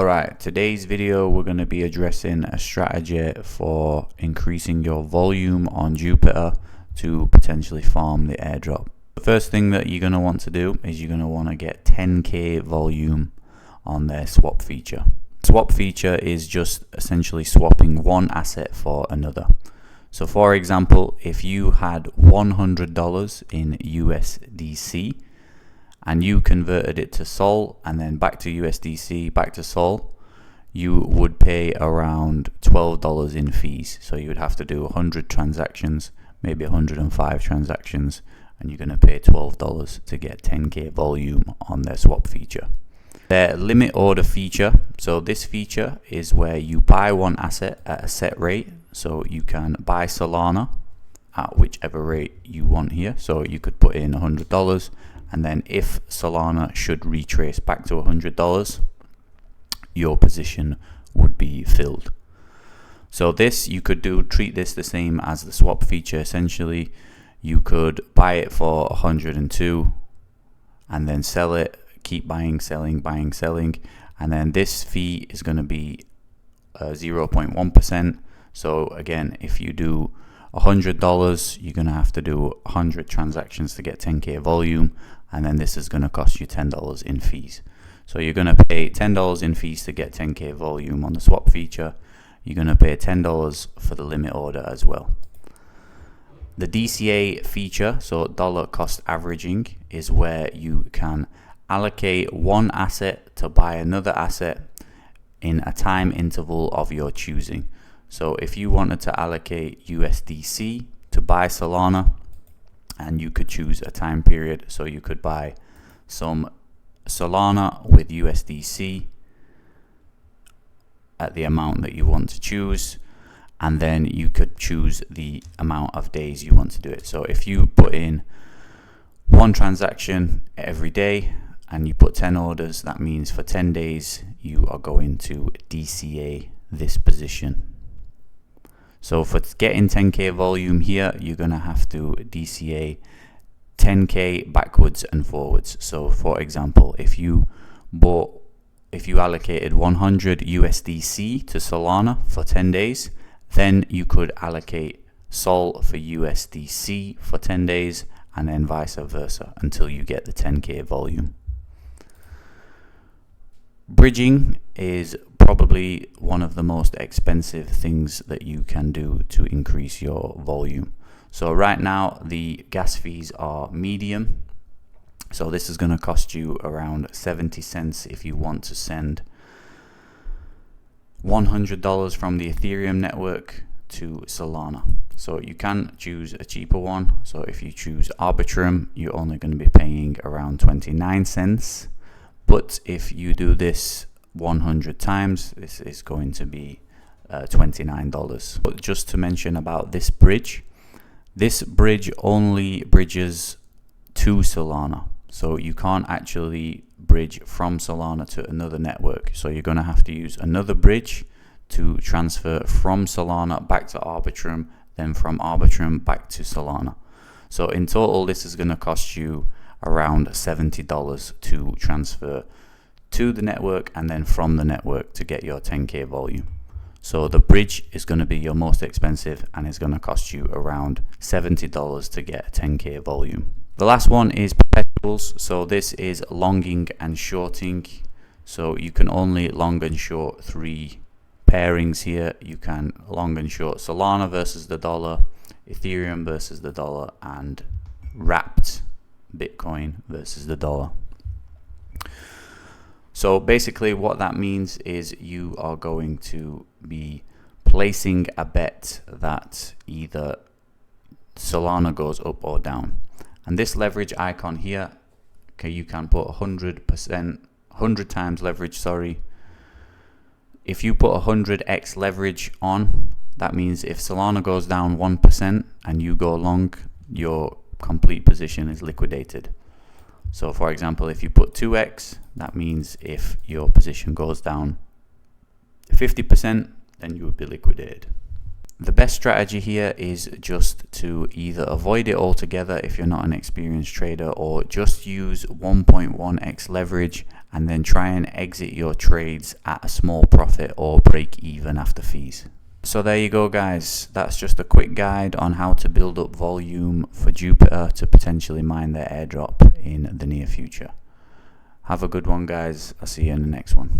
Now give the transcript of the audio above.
Alright, today's video we're going to be addressing a strategy for increasing your volume on Jupiter to potentially farm the airdrop. The first thing that you're going to want to do is you're going to want to get 10k volume on their swap feature. Swap feature is just essentially swapping one asset for another. So for example, if you had $100 in USDC and you converted it to Sol and then back to USDC, back to Sol, you would pay around $12 in fees. So you would have to do 100 transactions, maybe 105 transactions, and you're going to pay $12 to get 10k volume on their swap feature. Their limit order feature, so this feature is where you buy one asset at a set rate. So you can buy Solana at whichever rate you want here. So you could put in $100, and then if Solana should retrace back to $100, your position would be filled. So this you could treat this the same as the swap feature. Essentially, you could buy it for 102 and then sell it, keep buying, selling, and then this fee is going to be 0.1%. So again, if you do $100, you're going to have to do 100 transactions to get 10k volume, and then this is going to cost you $10 in fees. So you're going to pay $10 in fees to get 10k volume on the swap feature. You're going to pay $10 for the limit order as well. The DCA feature, so dollar cost averaging, is where you can allocate one asset to buy another asset in a time interval of your choosing. So if you wanted to allocate USDC to buy Solana, and you could choose a time period, so you could buy some Solana with USDC at the amount that you want to choose, and then you could choose the amount of days you want to do it. So if you put in one transaction every day and you put 10 orders, that means for 10 days you are going to DCA this position. So for getting 10k volume here, you're going to have to DCA 10k backwards and forwards. So for example, if you allocated 100 USDC to Solana for 10 days, then you could allocate Sol for USDC for 10 days, and then vice versa until you get the 10k volume. Bridging is probably one of the most expensive things that you can do to increase your volume. So right now the gas fees are medium. So this is going to cost you around 70 cents if you want to send $100 from the Ethereum network to Solana. So you can choose a cheaper one. So if you choose Arbitrum, you're only going to be paying around 29 cents. But if you do this 100 times, this is going to be $29. But just to mention about this bridge only bridges to Solana. So you can't actually bridge from Solana to another network. So you're going to have to use another bridge to transfer from Solana back to Arbitrum, then from Arbitrum back to Solana. So in total, this is going to cost you around $70 to transfer to the network and then from the network to get your 10k volume. So the bridge is going to be your most expensive and is going to cost you around $70 to get 10k volume. The last one is Perpetuals. So this is longing and shorting. So you can only long and short 3 pairings here. You can long and short Solana versus the dollar, Ethereum versus the dollar, and wrapped Bitcoin versus the dollar. So basically what that means is you are going to be placing a bet that either Solana goes up or down. And this leverage icon here, okay, you can put 100 times leverage, sorry. If you put 100x leverage on, that means if Solana goes down 1% and you go long, your complete position is liquidated. So for example, if you put 2x, that means if your position goes down 50%, then you would be liquidated. The best strategy here is just to either avoid it altogether if you're not an experienced trader, or just use 1.1x leverage and then try and exit your trades at a small profit or break even after fees. So there you go guys, that's just a quick guide on how to build up volume for Jupiter to potentially mine their airdrop in the near future. Have a good one guys, I'll see you in the next one.